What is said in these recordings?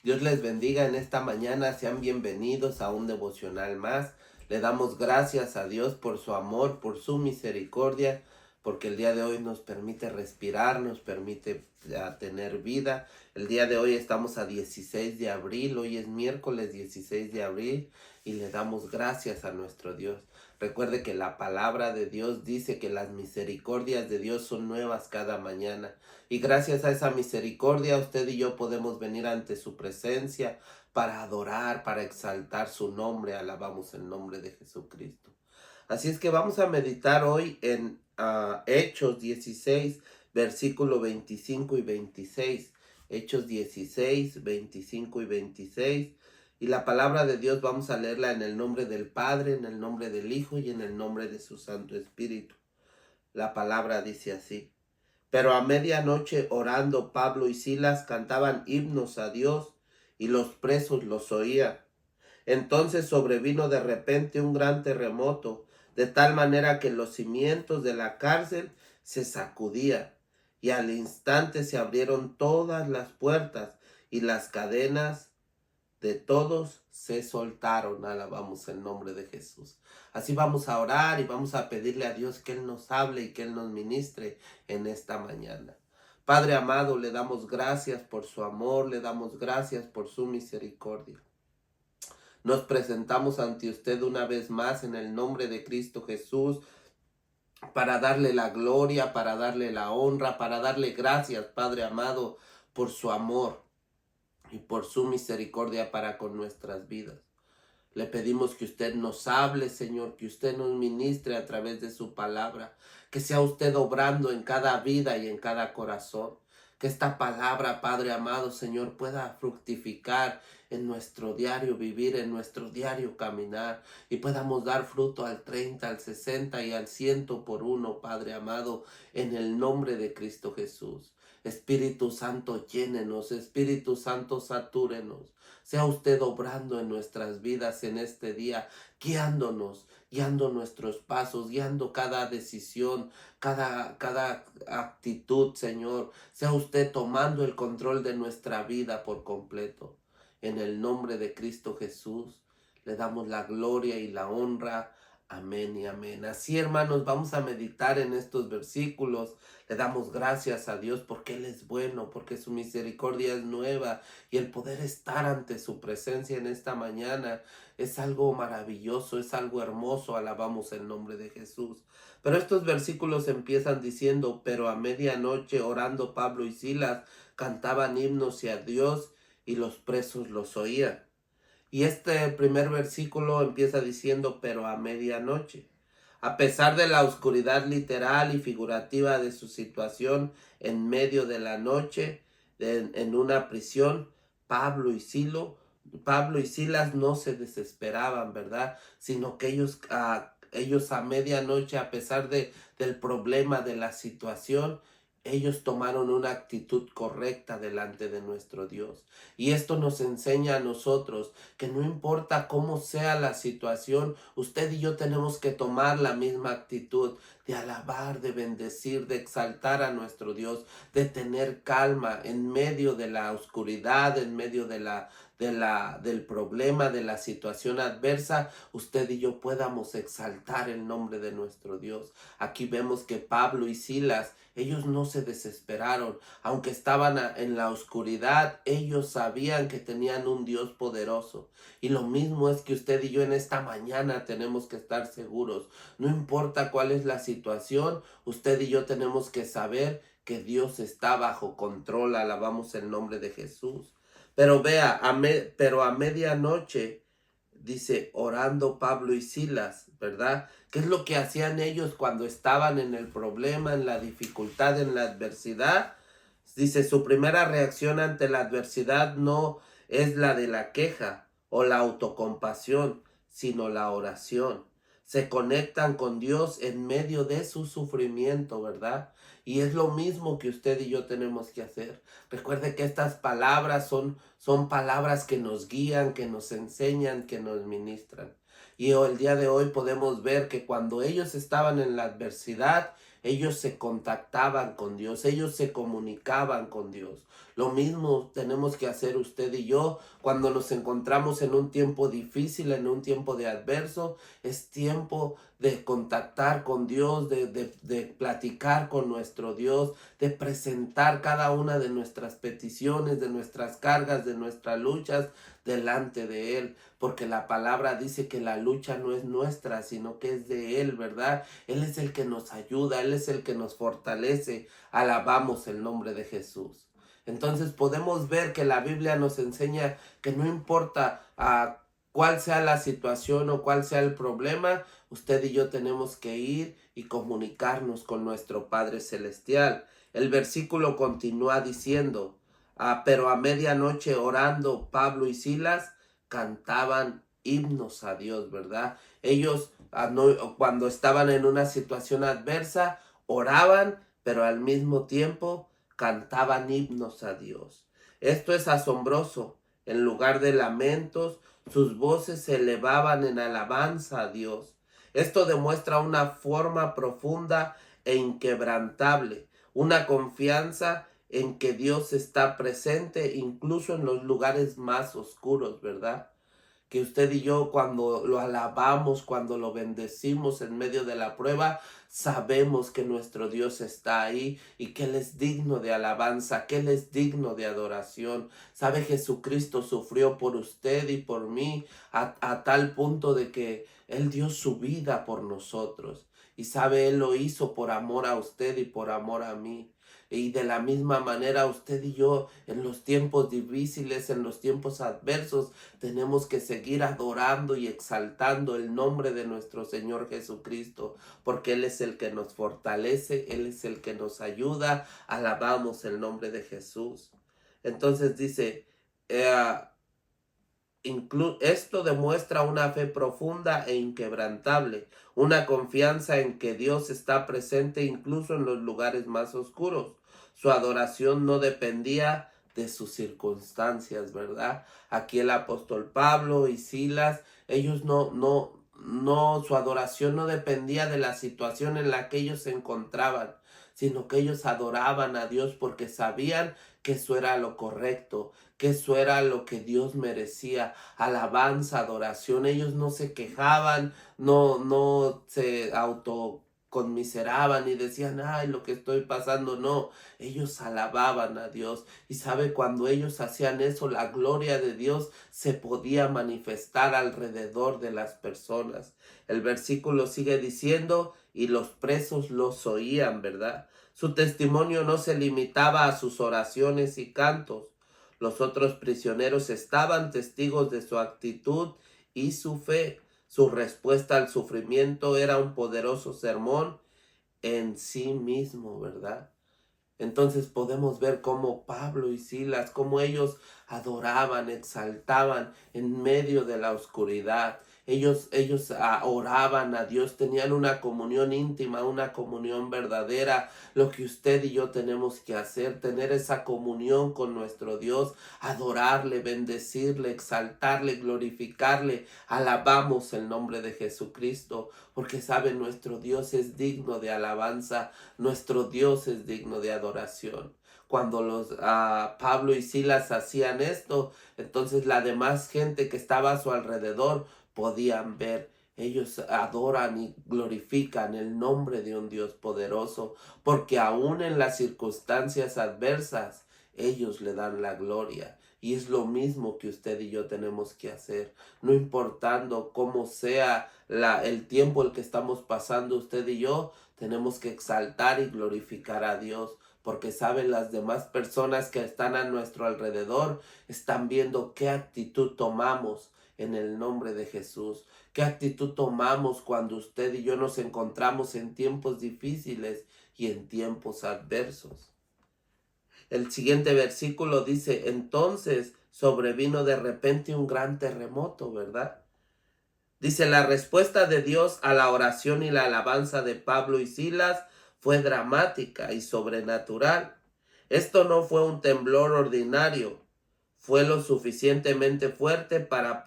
Dios les bendiga en esta mañana. Sean bienvenidos a un devocional más. Le damos gracias a Dios por su amor, por su misericordia, porque el día de hoy nos permite respirar, nos permite tener vida. El día de hoy estamos a 16 de abril, hoy es miércoles 16 de abril y le damos gracias a nuestro Dios. Recuerde que la palabra de Dios dice que las misericordias de Dios son nuevas cada mañana. Y gracias a esa misericordia usted y yo podemos venir ante su presencia para adorar, para exaltar su nombre. Alabamos el nombre de Jesucristo. Así es que vamos a meditar hoy en Hechos 16, versículo 25 y 26. Hechos 16, 25 y 26. Y la palabra de Dios vamos a leerla en el nombre del Padre, en el nombre del Hijo y en el nombre de su Santo Espíritu. La palabra dice así. Pero a medianoche orando Pablo y Silas cantaban himnos a Dios y los presos los oían. Entonces sobrevino de repente un gran terremoto, de tal manera que los cimientos de la cárcel se sacudían, y al instante se abrieron todas las puertas y las cadenas de todos se soltaron. Alabamos el nombre de Jesús. Así vamos a orar y vamos a pedirle a Dios que Él nos hable y que Él nos ministre en esta mañana. Padre amado, le damos gracias por su amor, le damos gracias por su misericordia. Nos presentamos ante usted una vez más en el nombre de Cristo Jesús para darle la gloria, para darle la honra, para darle gracias, Padre amado, por su amor y por su misericordia para con nuestras vidas. Le pedimos que usted nos hable, Señor, que usted nos ministre a través de su palabra, que sea usted obrando en cada vida y en cada corazón. Que esta palabra, Padre amado, Señor, pueda fructificar en nuestro diario vivir, en nuestro diario caminar, y podamos dar fruto al 30, al 60 y al 100 por uno, Padre amado, en el nombre de Cristo Jesús. Espíritu Santo, llénenos, Espíritu Santo, satúrenos. Sea usted obrando en nuestras vidas en este día, guiándonos, guiando nuestros pasos, guiando cada decisión, cada actitud, Señor. Sea usted tomando el control de nuestra vida por completo. En el nombre de Cristo Jesús, le damos la gloria y la honra. Amén y amén. Así, hermanos, vamos a meditar en estos versículos. Le damos gracias a Dios porque Él es bueno, porque su misericordia es nueva, y el poder estar ante su presencia en esta mañana es algo maravilloso, es algo hermoso. Alabamos el nombre de Jesús. Pero estos versículos empiezan diciendo: pero a medianoche orando Pablo y Silas cantaban himnos a Dios y los presos los oían. Y este primer versículo empieza diciendo: pero a medianoche. A pesar de la oscuridad literal y figurativa de su situación en medio de la noche, en una prisión, Pablo y Silas no se desesperaban, ¿verdad? Sino que ellos a medianoche, a pesar del problema de la situación, ellos tomaron una actitud correcta delante de nuestro Dios. Y esto nos enseña a nosotros que no importa cómo sea la situación, usted y yo tenemos que tomar la misma actitud de alabar, de bendecir, de exaltar a nuestro Dios, de tener calma en medio de la oscuridad, en medio del problema, de la situación adversa. Usted y yo podamos exaltar el nombre de nuestro Dios. Aquí vemos que Pablo y Silas, ellos no se desesperaron, aunque estaban en la oscuridad, ellos sabían que tenían un Dios poderoso. Y lo mismo es que usted y yo en esta mañana tenemos que estar seguros. No importa cuál es la situación, usted y yo tenemos que saber que Dios está bajo control. Alabamos el nombre de Jesús. Pero vea, pero a medianoche, dice, orando Pablo y Silas, ¿verdad? ¿Qué es lo que hacían ellos cuando estaban en el problema, en la dificultad, en la adversidad? Dice, su primera reacción ante la adversidad no es la de la queja o la autocompasión, sino la oración. Se conectan con Dios en medio de su sufrimiento, ¿verdad? Y es lo mismo que usted y yo tenemos que hacer. Recuerde que estas palabras son palabras que nos guían, que nos enseñan, que nos ministran. Y el día de hoy podemos ver que cuando ellos estaban en la adversidad, ellos se contactaban con Dios, ellos se comunicaban con Dios. Lo mismo tenemos que hacer usted y yo cuando nos encontramos en un tiempo difícil, en un tiempo de adverso. Es tiempo de contactar con Dios, de platicar con nuestro Dios, de presentar cada una de nuestras peticiones, de nuestras cargas, de nuestras luchas delante de Él, porque la palabra dice que la lucha no es nuestra, sino que es de Él, ¿verdad? Él es el que nos ayuda, Él es el que nos fortalece. Alabamos el nombre de Jesús. Entonces podemos ver que la Biblia nos enseña que no importa cuál sea la situación o cuál sea el problema, usted y yo tenemos que ir y comunicarnos con nuestro Padre Celestial. El versículo continúa diciendo, pero a medianoche orando Pablo y Silas cantaban himnos a Dios, ¿verdad? Ellos cuando estaban en una situación adversa, oraban, pero al mismo tiempo cantaban himnos a Dios. Esto es asombroso. En lugar de lamentos, sus voces se elevaban en alabanza a Dios. Esto demuestra una forma profunda e inquebrantable, una confianza en que Dios está presente incluso en los lugares más oscuros, ¿verdad? Que usted y yo cuando lo alabamos, cuando lo bendecimos en medio de la prueba, sabemos que nuestro Dios está ahí y que Él es digno de alabanza, que Él es digno de adoración. Sabe, Jesucristo sufrió por usted y por mí a tal punto de que Él dio su vida por nosotros. Y sabe, Él lo hizo por amor a usted y por amor a mí. Y de la misma manera usted y yo en los tiempos difíciles, en los tiempos adversos, tenemos que seguir adorando y exaltando el nombre de nuestro Señor Jesucristo, porque Él es el que nos fortalece, Él es el que nos ayuda. Alabamos el nombre de Jesús. Entonces dice, esto demuestra una fe profunda e inquebrantable, una confianza en que Dios está presente incluso en los lugares más oscuros. Su adoración no dependía de sus circunstancias, ¿verdad? Aquí el apóstol Pablo y Silas, ellos su adoración no dependía de la situación en la que ellos se encontraban, sino que ellos adoraban a Dios porque sabían que eso era lo correcto, que eso era lo que Dios merecía. Alabanza, adoración. Ellos no se quejaban, no se autoconmiseraban y decían, ay, lo que estoy pasando. No, ellos alababan a Dios. Y sabe, cuando ellos hacían eso, la gloria de Dios se podía manifestar alrededor de las personas. El versículo sigue diciendo, y los presos los oían, ¿verdad? Su testimonio no se limitaba a sus oraciones y cantos. Los otros prisioneros estaban testigos de su actitud y su fe. Su respuesta al sufrimiento era un poderoso sermón en sí mismo, ¿verdad? Entonces podemos ver cómo Pablo y Silas, cómo ellos adoraban, exaltaban en medio de la oscuridad. Ellos oraban a Dios, tenían una comunión íntima, una comunión verdadera. Lo que usted y yo tenemos que hacer, tener esa comunión con nuestro Dios, adorarle, bendecirle, exaltarle, glorificarle. Alabamos el nombre de Jesucristo, porque saben, nuestro Dios es digno de alabanza, nuestro Dios es digno de adoración. Cuando Pablo y Silas hacían esto, entonces la demás gente que estaba a su alrededor podían ver. Ellos adoran y glorifican el nombre de un Dios poderoso, porque aún en las circunstancias adversas, ellos le dan la gloria. Y es lo mismo que usted y yo tenemos que hacer, no importando cómo sea el tiempo el que estamos pasando usted y yo, tenemos que exaltar y glorificar a Dios, porque saben, las demás personas que están a nuestro alrededor están viendo qué actitud tomamos en el nombre de Jesús, qué actitud tomamos cuando usted y yo nos encontramos en tiempos difíciles y en tiempos adversos. El siguiente versículo dice, entonces sobrevino de repente un gran terremoto, ¿verdad? Dice, la respuesta de Dios a la oración y la alabanza de Pablo y Silas fue dramática y sobrenatural. Esto no fue un temblor ordinario, fue lo suficientemente fuerte para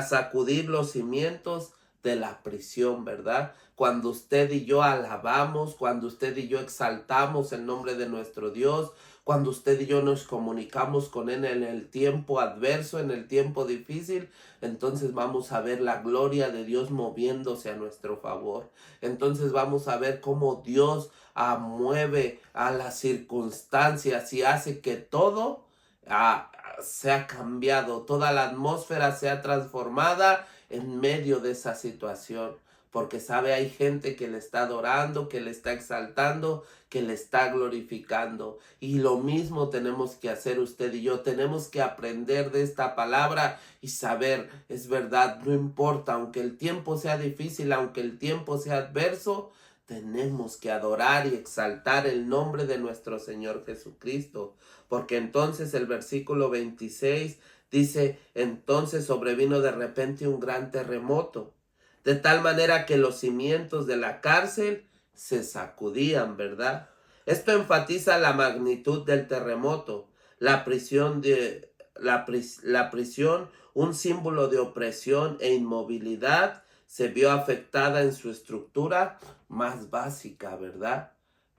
sacudir los cimientos de la prisión, ¿verdad? Cuando usted y yo alabamos, cuando usted y yo exaltamos el nombre de nuestro Dios, Cuando usted y yo nos comunicamos con Él en el tiempo adverso, en el tiempo difícil, entonces vamos a ver la gloria de Dios moviéndose a nuestro favor. Entonces vamos a ver cómo Dios mueve a las circunstancias y hace que todo sea cambiado, toda la atmósfera sea transformada en medio de esa situación. Porque sabe, hay gente que le está adorando, que le está exaltando, que le está glorificando. Y lo mismo tenemos que hacer usted y yo. Tenemos que aprender de esta palabra y saber, es verdad, no importa, aunque el tiempo sea difícil, aunque el tiempo sea adverso, tenemos que adorar y exaltar el nombre de nuestro Señor Jesucristo. Porque entonces el versículo 26 dice, entonces sobrevino de repente un gran terremoto, de tal manera que los cimientos de la cárcel se sacudían, ¿verdad? Esto enfatiza la magnitud del terremoto, la prisión, un símbolo de opresión e inmovilidad, se vio afectada en su estructura más básica, ¿verdad?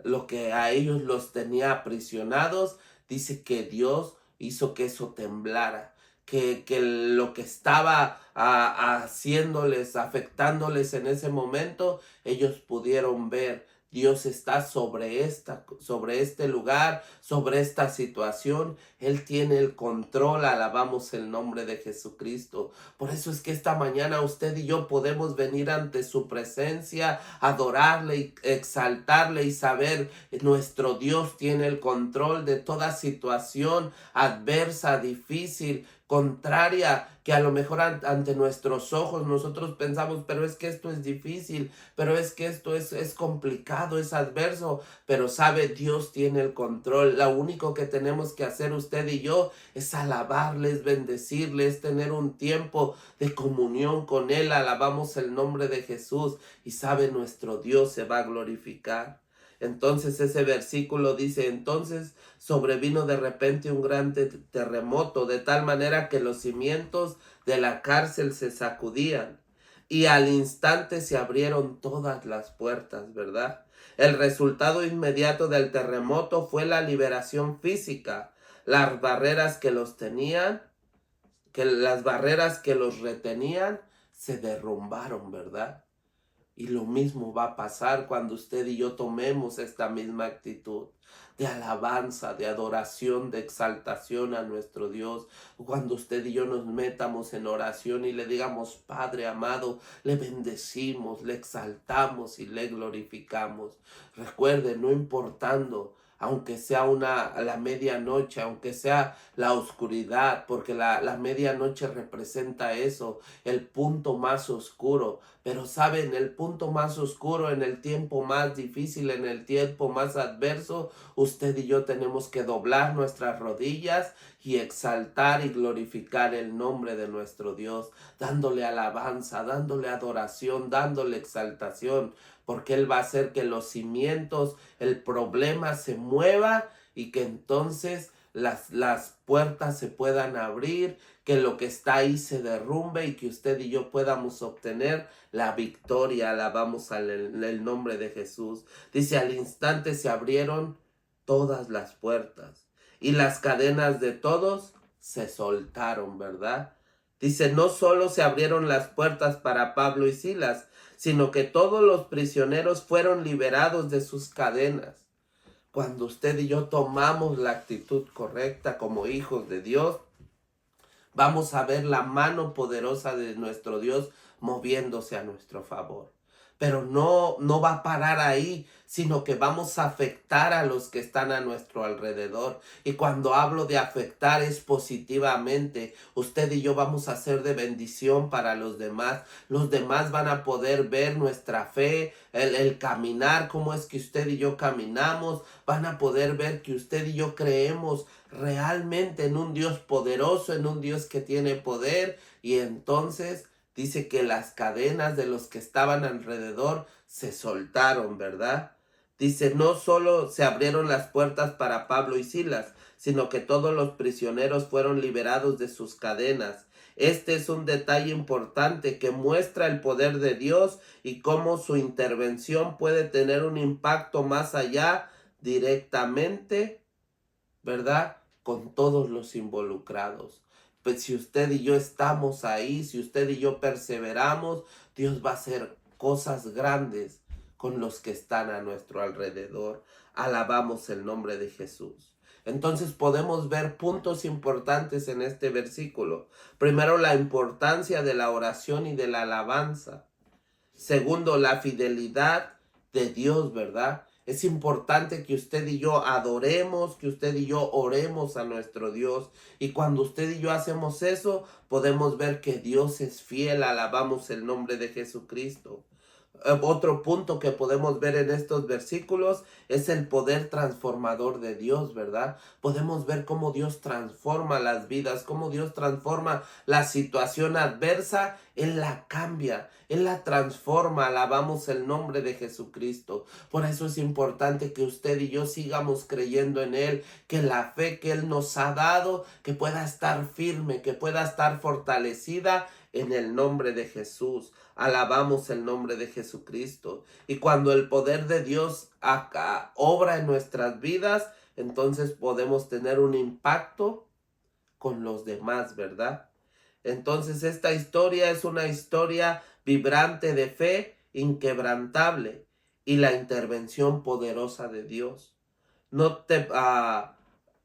Lo que a ellos los tenía aprisionados, dice que Dios hizo que eso temblara. Que lo que estaba haciéndoles, afectándoles en ese momento, ellos pudieron ver. Dios está sobre este lugar, sobre esta situación. Él tiene el control. Alabamos el nombre de Jesucristo. Por eso es que esta mañana usted y yo podemos venir ante su presencia, adorarle y exaltarle y saber nuestro Dios tiene el control de toda situación adversa, difícil, contraria, que a lo mejor ante nuestros ojos nosotros pensamos, pero es que esto es difícil, pero es que esto es complicado, es adverso, pero sabe, Dios tiene el control. Lo único que tenemos que hacer usted y yo es alabarles, bendecirles, tener un tiempo de comunión con Él. Alabamos el nombre de Jesús y sabe, nuestro Dios se va a glorificar. Entonces ese versículo dice, entonces sobrevino de repente un gran terremoto, de tal manera que los cimientos de la cárcel se sacudían y al instante se abrieron todas las puertas, ¿verdad? El resultado inmediato del terremoto fue la liberación física. Las barreras que los tenían, las barreras que los retenían, se derrumbaron, ¿verdad? Y lo mismo va a pasar cuando usted y yo tomemos esta misma actitud de alabanza, de adoración, de exaltación a nuestro Dios. Cuando usted y yo nos metamos en oración y le digamos, Padre amado, le bendecimos, le exaltamos y le glorificamos. Recuerde, no importando, aunque sea la medianoche, aunque sea la oscuridad, porque la medianoche representa eso, el punto más oscuro. Pero saben, el punto más oscuro, en el tiempo más difícil, en el tiempo más adverso, usted y yo tenemos que doblar nuestras rodillas y exaltar y glorificar el nombre de nuestro Dios, dándole alabanza, dándole adoración, dándole exaltación, porque Él va a hacer que los cimientos, el problema se mueva y que entonces las puertas se puedan abrir, que lo que está ahí se derrumbe y que usted y yo podamos obtener la victoria. Alabamos el nombre de Jesús. Dice, al instante se abrieron todas las puertas y las cadenas de todos se soltaron, ¿verdad? Dice, no solo se abrieron las puertas para Pablo y Silas, sino que todos los prisioneros fueron liberados de sus cadenas. Cuando usted y yo tomamos la actitud correcta como hijos de Dios, vamos a ver la mano poderosa de nuestro Dios moviéndose a nuestro favor. Pero no va a parar ahí, sino que vamos a afectar a los que están a nuestro alrededor. Y cuando hablo de afectar es positivamente. Usted y yo vamos a ser de bendición para los demás. Los demás van a poder ver nuestra fe, el caminar, cómo es que usted y yo caminamos. Van a poder ver que usted y yo creemos realmente en un Dios poderoso, en un Dios que tiene poder. Y entonces dice que las cadenas de los que estaban alrededor se soltaron, ¿verdad? Dice, no solo se abrieron las puertas para Pablo y Silas, sino que todos los prisioneros fueron liberados de sus cadenas. Este es un detalle importante que muestra el poder de Dios y cómo su intervención puede tener un impacto más allá directamente, ¿verdad? Con todos los involucrados. Pues si usted y yo estamos ahí, si usted y yo perseveramos, Dios va a hacer cosas grandes con los que están a nuestro alrededor. Alabamos el nombre de Jesús. Entonces podemos ver puntos importantes en este versículo. Primero, la importancia de la oración y de la alabanza. Segundo, la fidelidad de Dios, ¿verdad? Es importante que usted y yo adoremos, que usted y yo oremos a nuestro Dios. Y cuando usted y yo hacemos eso, podemos ver que Dios es fiel. Alabamos el nombre de Jesucristo. Otro punto que podemos ver en estos versículos es el poder transformador de Dios, ¿verdad? Podemos ver cómo Dios transforma las vidas, cómo Dios transforma la situación adversa, Él la cambia, Él la transforma. Alabamos el nombre de Jesucristo. Por eso es importante que usted y yo sigamos creyendo en Él, que la fe que Él nos ha dado, que pueda estar firme, que pueda estar fortalecida en el nombre de Jesús. Alabamos el nombre de Jesucristo. Y cuando el poder de Dios acá obra en nuestras vidas, entonces podemos tener un impacto con los demás, ¿verdad? Entonces esta historia es una historia vibrante de fe, inquebrantable, y la intervención poderosa de Dios.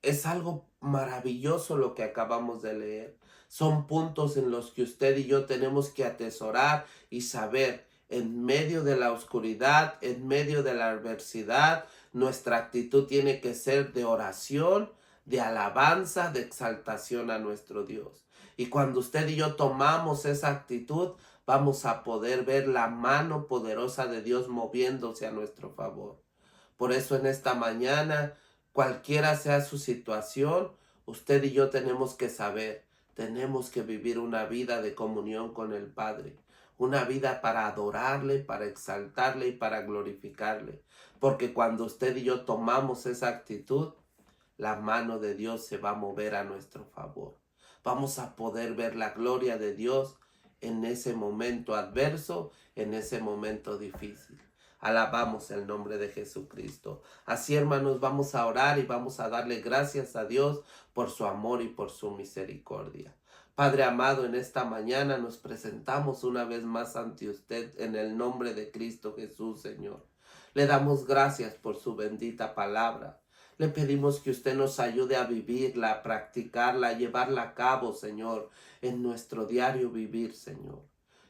Es algo maravilloso lo que acabamos de leer. Son puntos en los que usted y yo tenemos que atesorar y saber, en medio de la oscuridad, en medio de la adversidad, nuestra actitud tiene que ser de oración, de alabanza, de exaltación a nuestro Dios. Y cuando usted y yo tomamos esa actitud, vamos a poder ver la mano poderosa de Dios moviéndose a nuestro favor. Por eso en esta mañana, cualquiera sea su situación, usted y yo tenemos que saber, tenemos que vivir una vida de comunión con el Padre, una vida para adorarle, para exaltarle y para glorificarle. Porque cuando usted y yo tomamos esa actitud, la mano de Dios se va a mover a nuestro favor. Vamos a poder ver la gloria de Dios en ese momento adverso, en ese momento difícil. Alabamos el nombre de Jesucristo. Así, hermanos, vamos a orar y vamos a darle gracias a Dios por su amor y por su misericordia. Padre amado, en esta mañana nos presentamos una vez más ante usted en el nombre de Cristo Jesús, Señor. Le damos gracias por su bendita palabra. Le pedimos que usted nos ayude a vivirla, a practicarla, a llevarla a cabo, Señor, en nuestro diario vivir, Señor.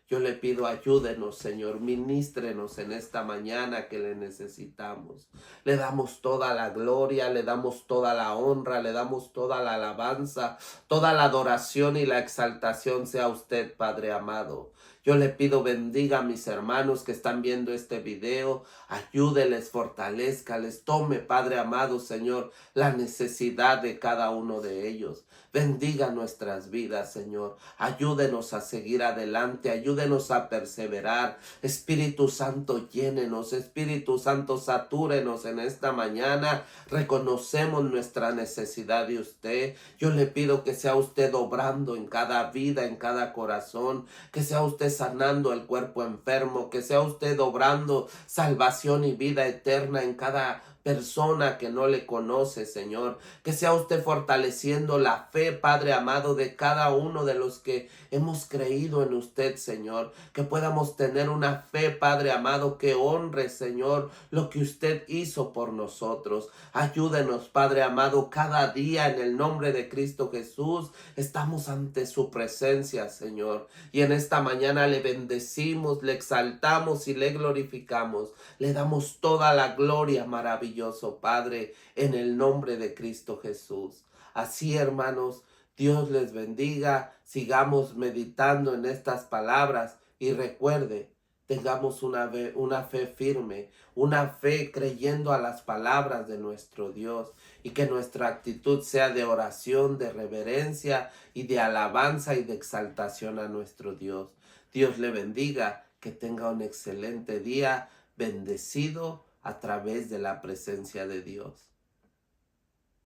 Yo le pido ayúdenos, Señor, ministrenos en esta mañana que le necesitamos. Le damos toda la gloria, le damos toda la honra, le damos toda la alabanza, toda la adoración y la exaltación sea usted, Padre amado. Yo le pido bendiga a mis hermanos que están viendo este video, ayúdeles, fortalezcales, tome, Padre amado, Señor, la necesidad de cada uno de ellos. Bendiga nuestras vidas, Señor. Ayúdenos a seguir adelante, ayúdenos a perseverar. Espíritu Santo, llénenos. Espíritu Santo, satúrenos en esta mañana. Reconocemos nuestra necesidad de usted. Yo le pido que sea usted obrando en cada vida, en cada corazón. Que sea usted sanando el cuerpo enfermo. Que sea usted obrando salvación y vida eterna en cada persona que no le conoce, Señor. Que sea usted fortaleciendo la fe, Padre amado, de cada uno de los que hemos creído en usted, Señor. Que podamos tener una fe, Padre amado, que honre, Señor, lo que usted hizo por nosotros. Ayúdenos, Padre amado, cada día en el nombre de Cristo Jesús. Estamos ante su presencia, Señor. Y en esta mañana le bendecimos, le exaltamos y le glorificamos. Le damos toda la gloria, maravilloso Padre, en el nombre de Cristo Jesús. Así, hermanos, Dios les bendiga. Sigamos meditando en estas palabras y recuerde, tengamos una fe firme, una fe creyendo a las palabras de nuestro Dios, y que nuestra actitud sea de oración, de reverencia y de alabanza y de exaltación a nuestro Dios. Dios le bendiga, que tenga un excelente día, bendecido a través de la presencia de Dios.